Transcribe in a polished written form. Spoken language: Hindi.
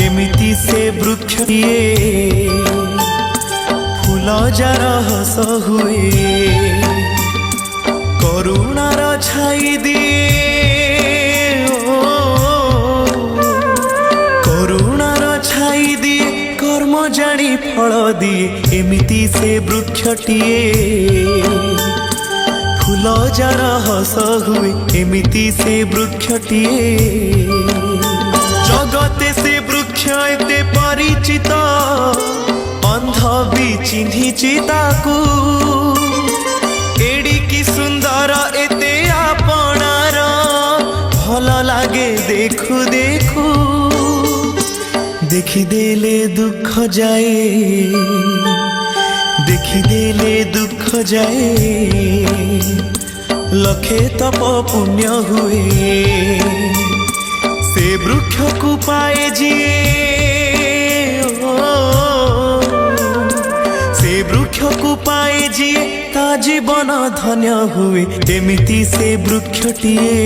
एमिति से वृक्षटिए फूल जार हस हुए करुणार छाई दिए करुणार छाई दिए कर्म जानी फल दिए एमिति से वृक्षटिए फूल जार हस हुए एमिति से वृक्षटिए जगते से वृक्ष एते परिचित अंध भी चिन्हिछि ताकू एडिकी सुंदर एते आपणार भल लागे देखु देखु देखिदेले दुख जाए देखिदेले दुख जाए लखे तप पुण्य हुए से वृक्ष को पाए जिए से वृक्ष को पाए जिए ता जीवन धन्य हुए एमिति से वृक्षटिए